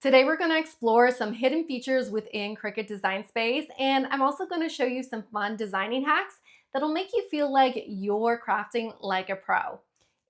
Today we're going to explore some hidden features within Cricut Design Space, and I'm also going to show you some fun designing hacks that'll make you feel like you're crafting like a pro.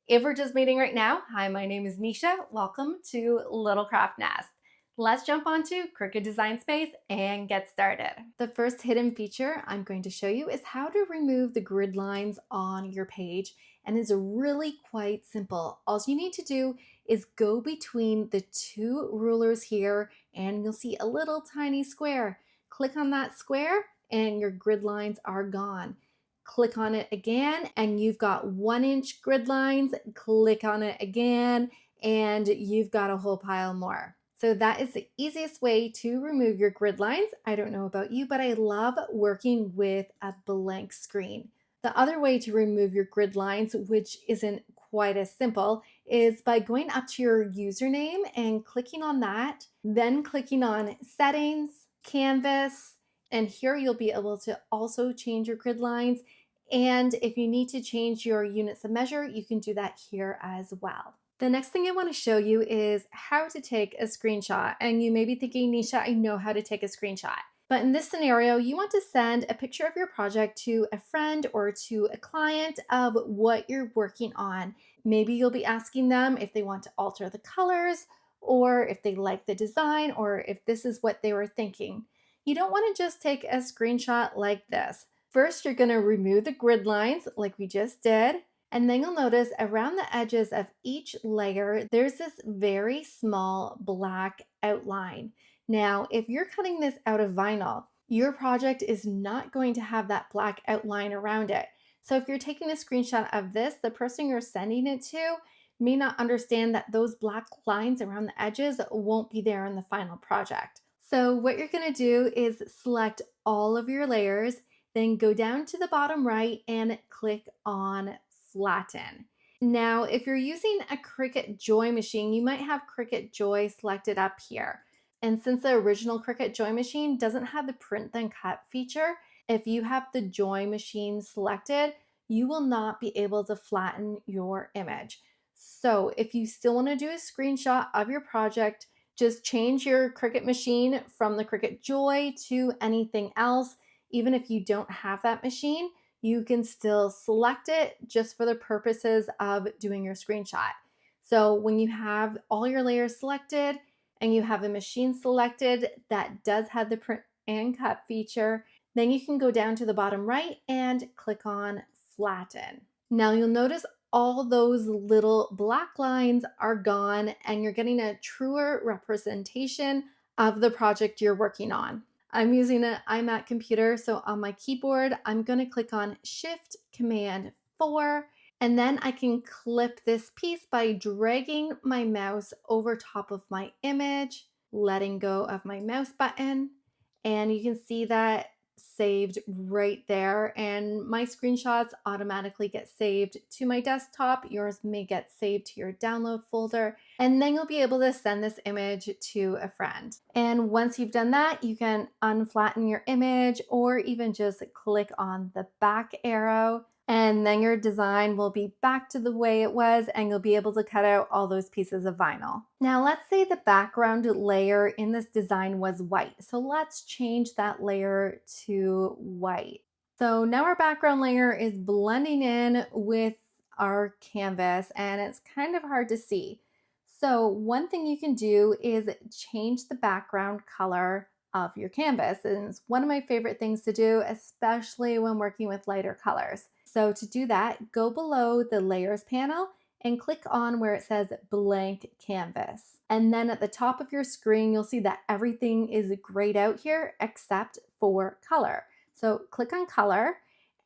If we're just meeting right now, hi, my name is Nisha. Welcome to Little Craft Nest. Let's jump onto Cricut Design Space and get started. The first hidden feature I'm going to show you is how to remove the grid lines on your page, and it's really quite simple. All you need to do is go between the two rulers here and you'll see a little tiny square. Click on that square and your grid lines are gone. Click on it again and you've got 1-inch grid lines. Click on it again and you've got a whole pile more. So that is the easiest way to remove your grid lines. I don't know about you, but I love working with a blank screen. The other way to remove your grid lines, which isn't quite as simple, is by going up to your username and clicking on that, then clicking on Settings, Canvas, and here you'll be able to also change your grid lines. And if you need to change your units of measure, you can do that here as well. The next thing I want to show you is how to take a screenshot. And you may be thinking, Nisha, I know how to take a screenshot. But in this scenario, you want to send a picture of your project to a friend or to a client of what you're working on. Maybe you'll be asking them if they want to alter the colors, or if they like the design, or if this is what they were thinking. You don't want to just take a screenshot like this. First, you're going to remove the grid lines like we just did. And then you'll notice around the edges of each layer, there's this very small black outline. Now, if you're cutting this out of vinyl, your project is not going to have that black outline around it. So if you're taking a screenshot of this, the person you're sending it to may not understand that those black lines around the edges won't be there in the final project. So what you're going to do is select all of your layers, then go down to the bottom right and click on Flatten. Now, if you're using a Cricut Joy machine, you might have Cricut Joy selected up here. And since the original Cricut Joy machine doesn't have the print then cut feature, if you have the Joy machine selected, you will not be able to flatten your image. So if you still want to do a screenshot of your project, just change your Cricut machine from the Cricut Joy to anything else. Even if you don't have that machine, you can still select it just for the purposes of doing your screenshot. So when you have all your layers selected and you have a machine selected that does have the print and cut feature, then you can go down to the bottom right and click on Flatten. Now you'll notice all those little black lines are gone and you're getting a truer representation of the project you're working on. I'm using an iMac computer, so on my keyboard, I'm going to click on Shift Command 4, and then I can clip this piece by dragging my mouse over top of my image, letting go of my mouse button, and you can see that saved right there, and my screenshots automatically get saved to my desktop. Yours may get saved to your download folder, and then you'll be able to send this image to a friend. And once you've done that, you can unflatten your image or even just click on the back arrow, and then your design will be back to the way it was and you'll be able to cut out all those pieces of vinyl. Now let's say the background layer in this design was white. So let's change that layer to white. So now our background layer is blending in with our canvas and it's kind of hard to see. So one thing you can do is change the background color of your canvas. And it's one of my favorite things to do, especially when working with lighter colors. So to do that, go below the layers panel and click on where it says blank canvas. And then at the top of your screen, you'll see that everything is grayed out here except for color. So click on color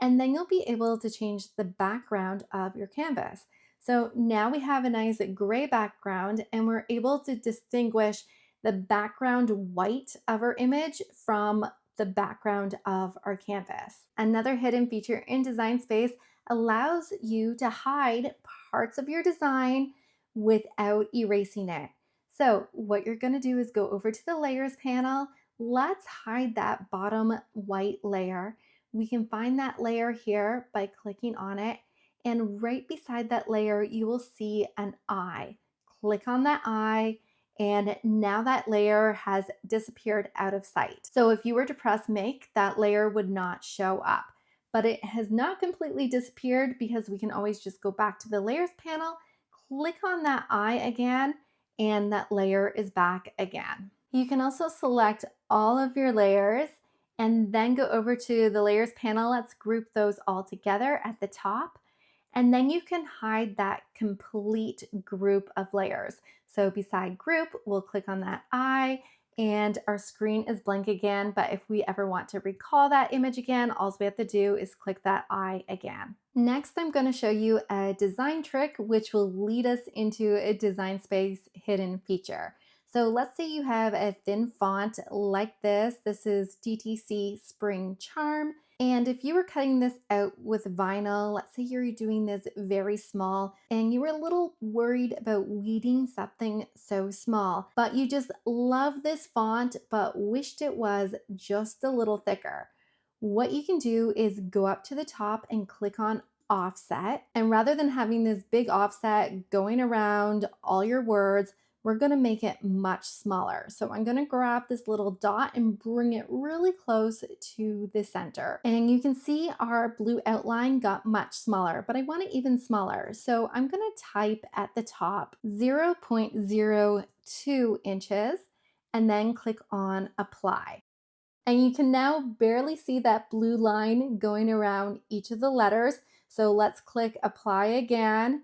and then you'll be able to change the background of your canvas. So now we have a nice gray background and we're able to distinguish the background white of our image from the background of our canvas. Another hidden feature in Design Space allows you to hide parts of your design without erasing it. So what you're going to do is go over to the layers panel. Let's hide that bottom white layer. We can find that layer here by clicking on it. And right beside that layer, you will see an eye. Click on that eye And now that layer has disappeared out of sight. So if you were to press make, that layer would not show up. But it has not completely disappeared because we can always just go back to the layers panel, click on that eye again, and that layer is back again. You can also select all of your layers and then go over to the layers panel. Let's group those all together at the top. And then you can hide that complete group of layers. So beside group, we'll click on that eye and our screen is blank again. But if we ever want to recall that image again, all we have to do is click that eye again. Next, I'm going to show you a design trick which will lead us into a Design Space hidden feature. So let's say you have a thin font like this. This is DTC Spring Charm. And if you were cutting this out with vinyl, let's say you're doing this very small and you were a little worried about weeding something so small, but you just love this font but wished it was just a little thicker. What you can do is go up to the top and click on offset. And rather than having this big offset going around all your words, we're going to make it much smaller. So I'm going to grab this little dot and bring it really close to the center. And you can see our blue outline got much smaller, but I want it even smaller. So I'm going to type at the top 0.02 inches and then click on apply. And you can now barely see that blue line going around each of the letters. So let's click apply again.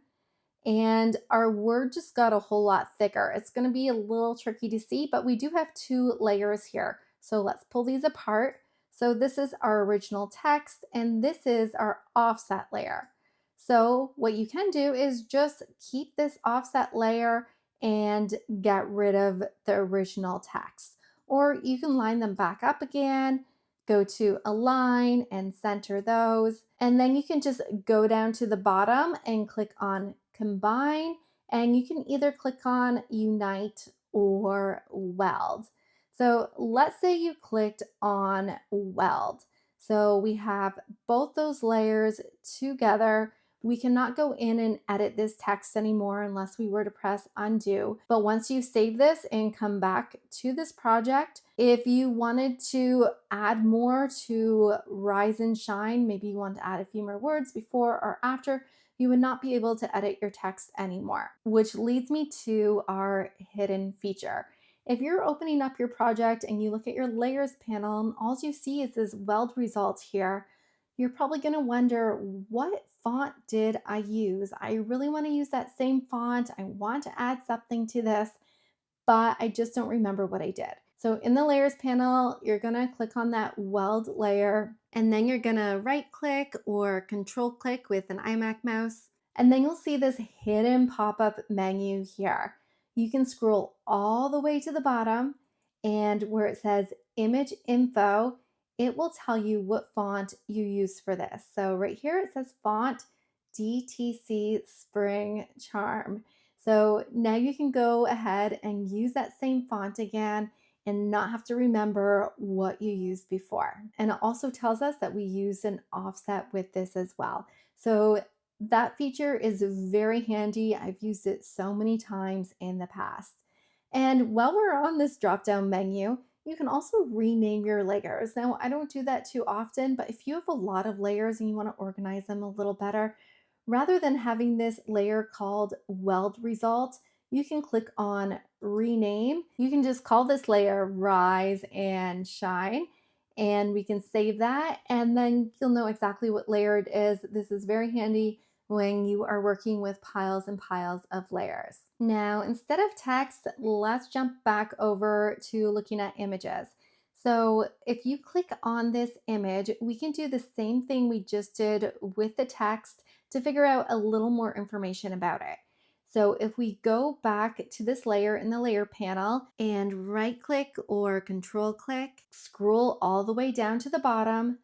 And our word just got a whole lot thicker. It's going to be a little tricky to see, but we do have two layers here. So let's pull these apart. So this is our original text, and this is our offset layer. So what you can do is just keep this offset layer and get rid of the original text. Or you can line them back up again, go to align and center those. And then you can just go down to the bottom and click on combine, and you can either click on unite or weld. So let's say you clicked on weld. So we have both those layers together. We cannot go in and edit this text anymore unless we were to press undo. But once you save this and come back to this project, if you wanted to add more to rise and shine, maybe you want to add a few more words before or after, you would not be able to edit your text anymore, which leads me to our hidden feature. If you're opening up your project and you look at your layers panel and all you see is this weld result here, you're probably going to wonder, what font did I use? I really want to use that same font. I want to add something to this, but I just don't remember what I did. So in the layers panel, you're going to click on that weld layer, and then you're going to right click or control click with an iMac mouse. And then you'll see this hidden pop-up menu here. You can scroll all the way to the bottom, and where it says image info, it will tell you what font you use for this. So right here it says font DTC Spring Charm. So now you can go ahead and use that same font again and not have to remember what you used before. And it also tells us that we used an offset with this as well. So that feature is very handy. I've used it so many times in the past. And while we're on this drop-down menu, you can also rename your layers. Now, I don't do that too often, but if you have a lot of layers and you want to organize them a little better, rather than having this layer called weld result, you can click on rename. You can just call this layer rise and shine, and we can save that, and then you'll know exactly what layer it is. This is very handy when you are working with piles and piles of layers. Now, instead of text, let's jump back over to looking at images. So if you click on this image, we can do the same thing we just did with the text to figure out a little more information about it. So if we go back to this layer in the layer panel and right click or control click, scroll all the way down to the bottom,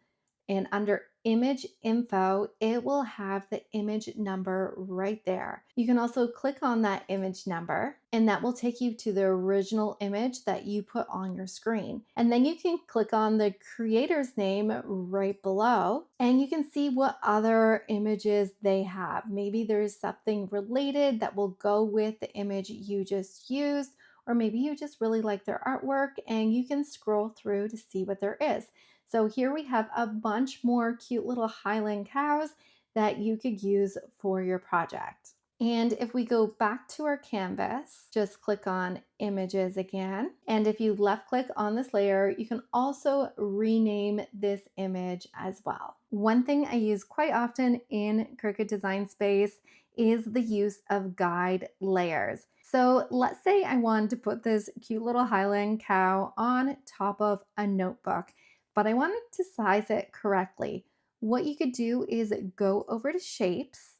and under image info, it will have the image number right there. You can also click on that image number, and that will take you to the original image that you put on your screen. And then you can click on the creator's name right below, and you can see what other images they have. Maybe there's something related that will go with the image you just used, or maybe you just really like their artwork and you can scroll through to see what there is. So here we have a bunch more cute little Highland cows that you could use for your project. And if we go back to our canvas, just click on images again. And if you left click on this layer, you can also rename this image as well. One thing I use quite often in Cricut Design Space is the use of guide layers. So let's say I wanted to put this cute little Highland cow on top of a notebook, but I wanted to size it correctly. What you could do is go over to shapes,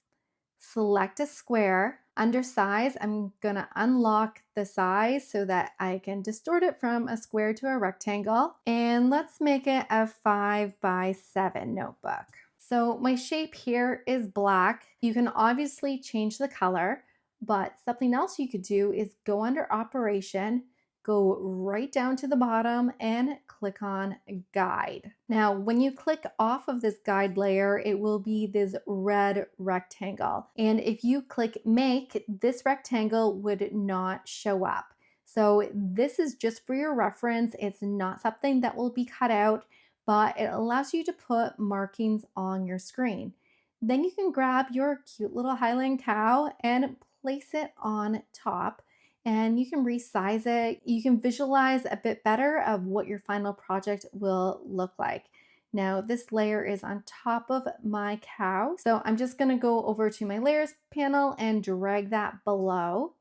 select a square. Under size, I'm gonna unlock the size so that I can distort it from a square to a rectangle. And let's make it a 5x7 notebook. So my shape here is black. You can obviously change the color, but something else you could do is go under Operation, go right down to the bottom and click on Guide. Now, when you click off of this guide layer, it will be this red rectangle. And if you click Make, this rectangle would not show up. So this is just for your reference. It's not something that will be cut out, but it allows you to put markings on your screen. Then you can grab your cute little Highland cow and place it on top, and you can resize it. You can visualize a bit better of what your final project will look like. Now this layer is on top of my cow. So I'm just gonna go over to my layers panel and drag that below.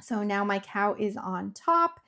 So now my cow is on top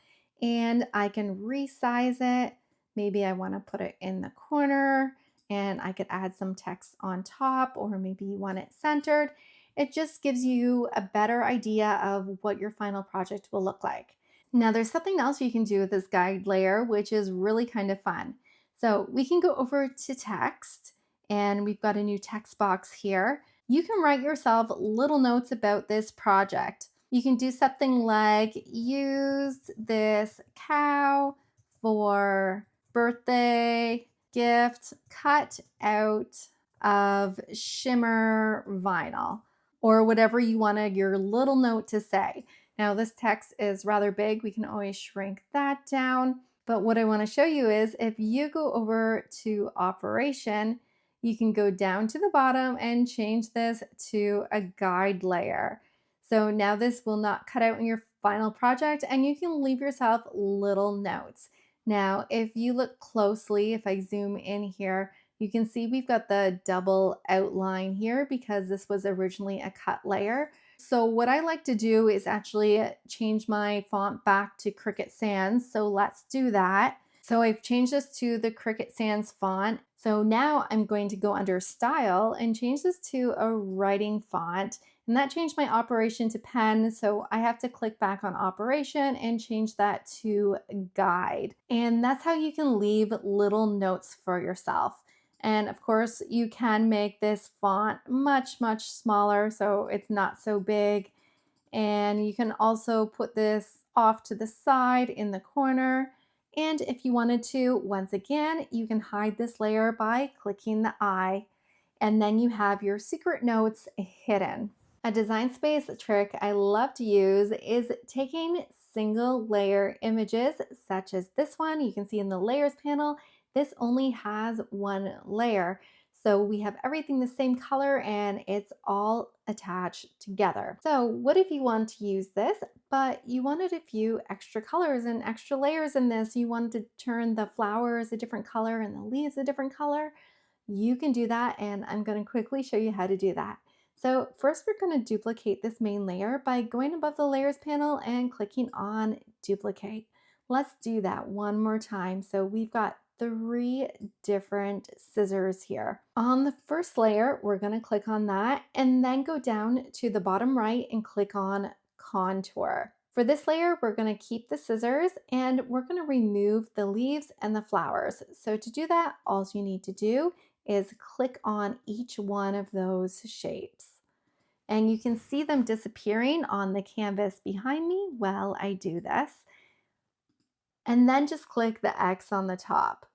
and I can resize it. Maybe I wanna put it in the corner and I could add some text on top, or maybe you want it centered. It just gives you a better idea of what your final project will look like. Now there's something else you can do with this guide layer, which is really kind of fun. So we can go over to text and we've got a new text box here. You can write yourself little notes about this project. You can do something like use this cow for birthday gift cut out of shimmer vinyl, or whatever you wanted your little note to say. Now this text is rather big. We can always shrink that down. But what I want to show you is if you go over to Operation, you can go down to the bottom and change this to a guide layer. So now this will not cut out in your final project and you can leave yourself little notes. Now, if you look closely, if I zoom in here, you can see we've got the double outline here because this was originally a cut layer. So what I like to do is actually change my font back to Cricut Sans. So let's do that. So I've changed this to the Cricut Sans font. So now I'm going to go under Style and change this to a writing font. And that changed my operation to pen. So I have to click back on Operation and change that to Guide. And that's how you can leave little notes for yourself. And of course, you can make this font much, much smaller so it's not so big. And you can also put this off to the side in the corner. And if you wanted to, once again, you can hide this layer by clicking the eye. And then you have your secret notes hidden. A Design Space trick I love to use is taking single layer images such as this one. You can see in the layers panel, this only has one layer. So we have everything the same color and it's all attached together. So what if you want to use this, but you wanted a few extra colors and extra layers in this? You wanted to turn the flowers a different color and the leaves a different color? You can do that, and I'm going to quickly show you how to do that. So first we're going to duplicate this main layer by going above the layers panel and clicking on duplicate. Let's do that one more time. So we've got 3 different scissors here. On the first layer, we're going to click on that and then go down to the bottom right and click on contour. For this layer, we're going to keep the scissors and we're going to remove the leaves and the flowers. So to do that, all you need to do is click on each one of those shapes. And you can see them disappearing on the canvas behind me while I do this. And then just click the X on the top.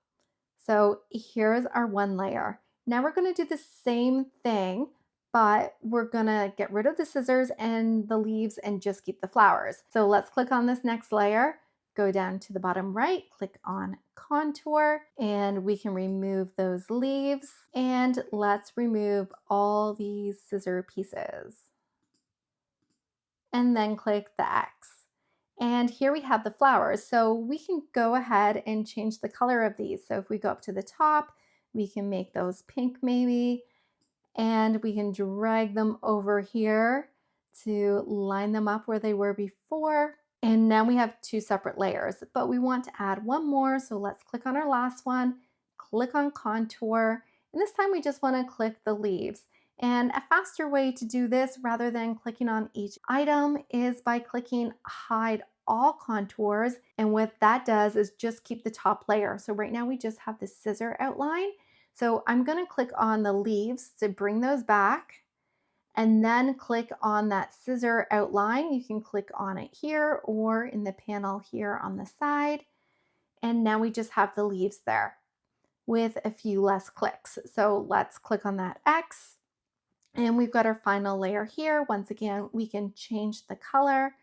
So here's our one layer. Now we're going to do the same thing, but we're gonna get rid of the scissors and the leaves and just keep the flowers. So let's click on this next layer, go down to the bottom right, click on contour, and we can remove those leaves. And let's remove all these scissor pieces. And then click the X. And here we have the flowers. So we can go ahead and change the color of these. So if we go up to the top, we can make those pink maybe, and we can drag them over here to line them up where they were before. And now we have two separate layers, but we want to add one more. So let's click on our last one, click on contour, and this time we just want to click the leaves. And a faster way to do this rather than clicking on each item is by clicking hide all contours. And what that does is just keep the top layer. So right now we just have the scissor outline. So I'm going to click on the leaves to bring those back, and then click on that scissor outline. You can click on it here or in the panel here on the side. And now we just have the leaves there with a few less clicks. So let's click on that X, and we've got our final layer here. Once again, we can change the color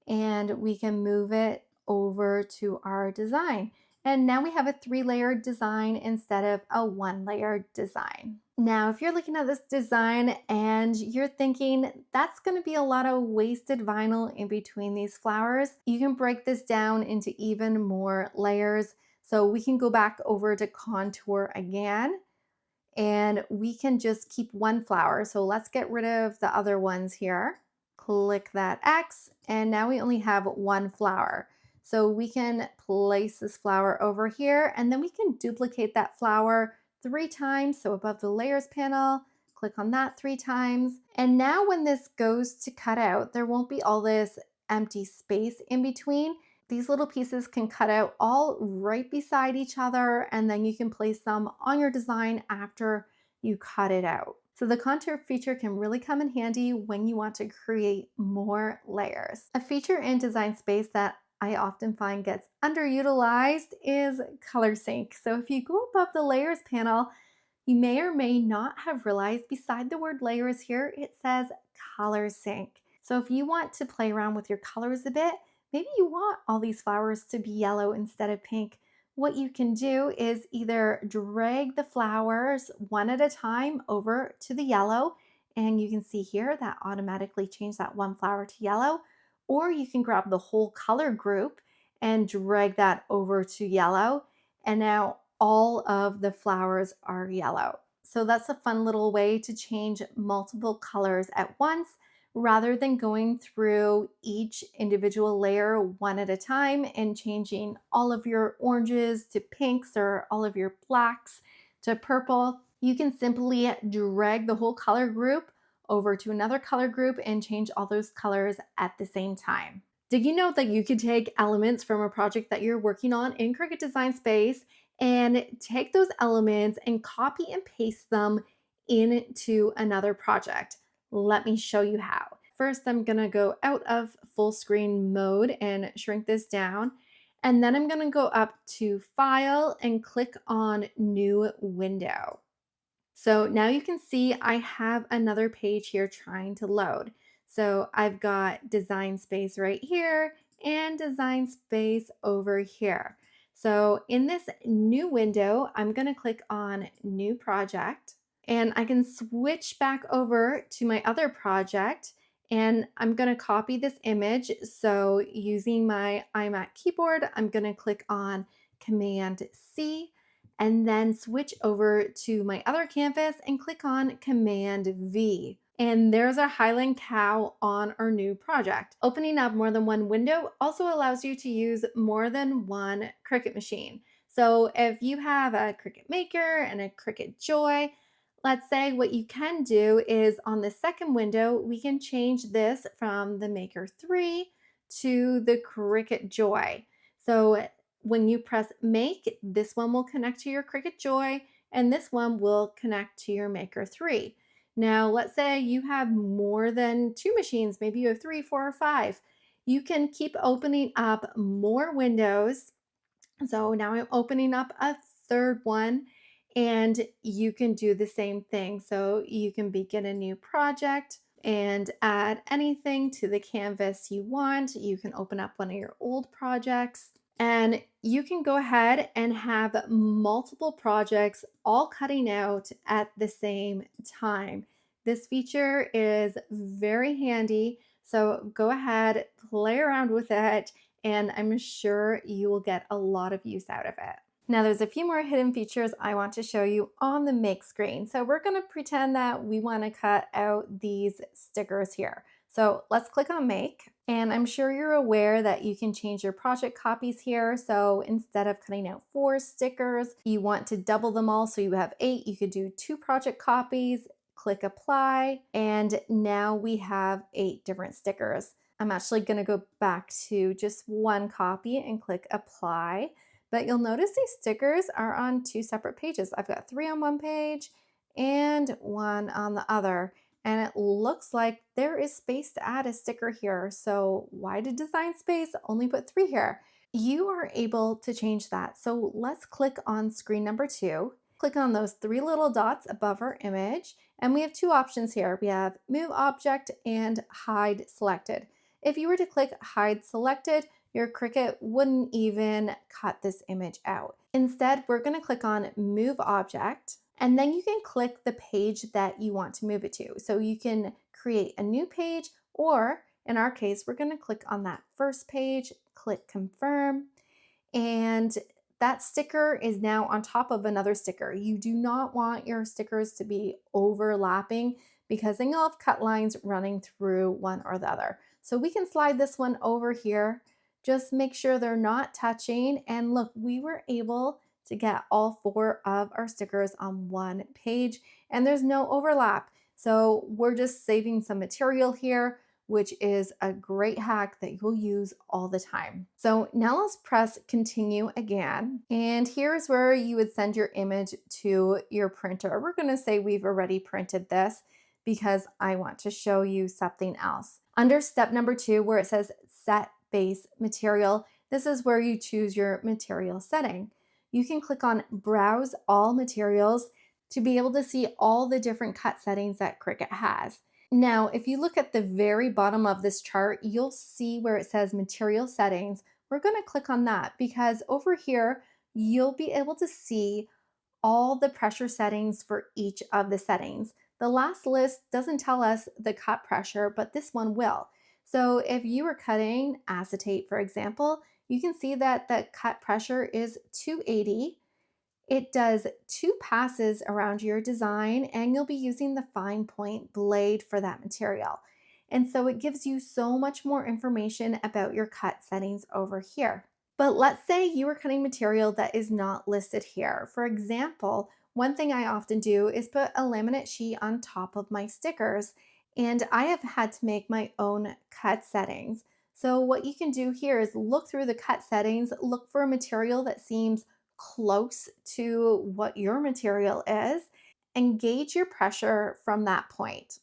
and we can move it over to our design. And now we have a 3-layered design instead of a 1-layered design. Now, if you're looking at this design and you're thinking that's going to be a lot of wasted vinyl in between these flowers, you can break this down into even more layers. So we can go back over to contour again, and we can just keep one flower. So let's get rid of the other ones here. Click that X, and now we only have one flower. So we can place this flower over here, and then we can duplicate that flower 3 times. So above the layers panel, click on that 3 times. And now when this goes to cut out, there won't be all this empty space in between. These little pieces can cut out all right beside each other, and then you can place them on your design after you cut it out. So the contour feature can really come in handy when you want to create more layers. A feature in Design Space that I often find gets underutilized is color sync. So if you go above the layers panel, you may or may not have realized beside the word layers here, it says color sync. So if you want to play around with your colors a bit, maybe you want all these flowers to be yellow instead of pink. What you can do is either drag the flowers one at a time over to the yellow, and you can see here that automatically changed that one flower to yellow, or you can grab the whole color group and drag that over to yellow, and now all of the flowers are yellow. So that's a fun little way to change multiple colors at once rather than going through each individual layer one at a time and changing all of your oranges to pinks or all of your blacks to purple. You can simply drag the whole color group over to another color group and change all those colors at the same time. Did you know that you could take elements from a project that you're working on in Cricut Design Space and take those elements and copy and paste them into another project? Let me show you how. First, I'm gonna go out of full screen mode and shrink this down. And then I'm gonna go up to File and click on New Window. So now you can see I have another page here trying to load. So I've got Design Space right here and Design Space over here. So in this new window, I'm gonna click on New Project, and I can switch back over to my other project, and I'm going to copy this image. So using my iMac keyboard, I'm going to click on Command C and then switch over to my other canvas and click on Command V. And there's our Highland cow on our new project. Opening up more than one window also allows you to use more than one Cricut machine. So if you have a Cricut Maker and a Cricut Joy, let's say what you can do is on the second window, we can change this from the Maker 3 to the Cricut Joy. So when you press Make, this one will connect to your Cricut Joy, and this one will connect to your Maker 3. Now, let's say you have more than 2 machines, maybe you have 3, 4, or 5. You can keep opening up more windows. So now I'm opening up a third one, And you can do the same thing. So you can begin a new project and add anything to the canvas you want. You can open up one of your old projects and you can go ahead and have multiple projects all cutting out at the same time. This feature is very handy. So go ahead, play around with it, and I'm sure you will get a lot of use out of it. Now there's a few more hidden features I want to show you on the make screen. So we're going to pretend that we want to cut out these stickers here. So let's click on make, and I'm sure you're aware that you can change your project copies here. So instead of cutting out 4 stickers, you want to double them all. So you have 8, you could do 2 project copies, click apply, and now we have 8 different stickers. I'm actually going to go back to just 1 copy and click apply. But you'll notice these stickers are on 2 separate pages. I've got 3 on one page and 1 on the other. And it looks like there is space to add a sticker here. So why did Design Space only put 3 here? You are able to change that. So let's click on screen number 2. Click on those 3 little dots above our image. And we have 2 options here. We have Move Object and Hide Selected. If you were to click Hide Selected, your Cricut wouldn't even cut this image out. Instead, we're going to click on Move Object, and then you can click the page that you want to move it to. So you can create a new page, or in our case, we're going to click on that first page, click Confirm, and that sticker is now on top of another sticker. You do not want your stickers to be overlapping because then you'll have cut lines running through one or the other. So we can slide this one over here. Just make sure they're not touching. And look, we were able to get all 4 of our stickers on one page and there's no overlap. So we're just saving some material here, which is a great hack that you'll use all the time. So now let's press continue again. And here's where you would send your image to your printer. We're going to say we've already printed this because I want to show you something else. Under step number 2, where it says set base material, this is where you choose your material setting. You can click on browse all materials to be able to see all the different cut settings that Cricut has. Now, if you look at the very bottom of this chart, you'll see where it says material settings. We're going to click on that because over here, you'll be able to see all the pressure settings for each of the settings. The last list doesn't tell us the cut pressure, but this one will. So if you were cutting acetate, for example, you can see that the cut pressure is 280. It does 2 passes around your design, and you'll be using the fine point blade for that material. And so it gives you so much more information about your cut settings over here. But let's say you are cutting material that is not listed here. For example, one thing I often do is put a laminate sheet on top of my stickers, and I have had to make my own cut settings. So what you can do here is look through the cut settings, look for a material that seems close to what your material is, and gauge your pressure from that point.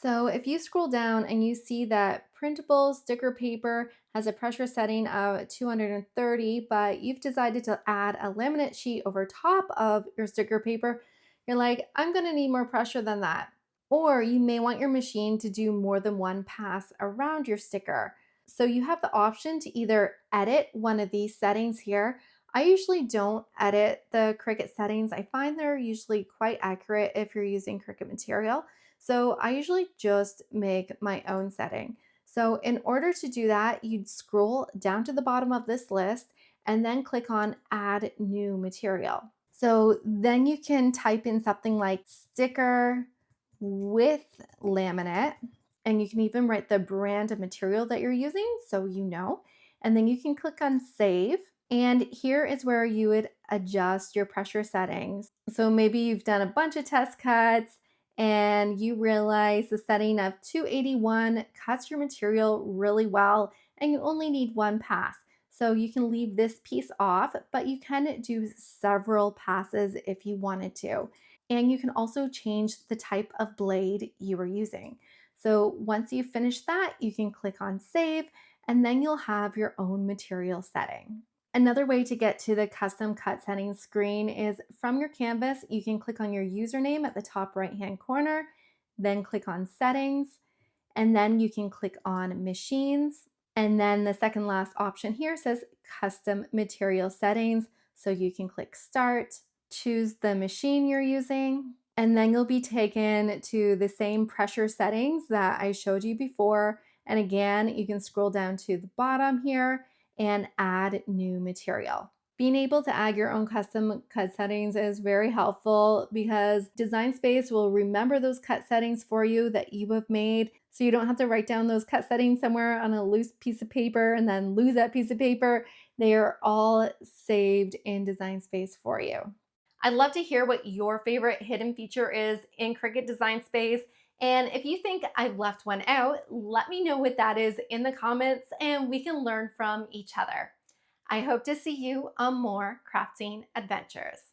So if you scroll down and you see that printable sticker paper has a pressure setting of 230, but you've decided to add a laminate sheet over top of your sticker paper, you're like, I'm going to need more pressure than that. Or you may want your machine to do more than one pass around your sticker. So you have the option to either edit one of these settings here. I usually don't edit the Cricut settings. I find they're usually quite accurate if you're using Cricut material. So I usually just make my own setting. So in order to do that, you'd scroll down to the bottom of this list and then click on Add New Material. So then you can type in something like sticker with laminate, and you can even write the brand of material that you're using so you know. And then you can click on Save. And here is where you would adjust your pressure settings. So maybe you've done a bunch of test cuts and you realize the setting of 281 cuts your material really well and you only need one pass. So you can leave this piece off, but you can do several passes if you wanted to. And you can also change the type of blade you are using. So once you finish that, you can click on Save, and then you'll have your own material setting. Another way to get to the custom cut settings screen is from your canvas. You can click on your username at the top right-hand corner, then click on settings, and then you can click on machines. And then the second last option here says custom material settings. So you can click start, choose the machine you're using, and then you'll be taken to the same pressure settings that I showed you before. And again, you can scroll down to the bottom here and add new material. Being able to add your own custom cut settings is very helpful because Design Space will remember those cut settings for you that you have made. So you don't have to write down those cut settings somewhere on a loose piece of paper and then lose that piece of paper. They are all saved in Design Space for you. I'd love to hear what your favorite hidden feature is in Cricut Design Space. And if you think I've left one out, let me know what that is in the comments and we can learn from each other. I hope to see you on more crafting adventures.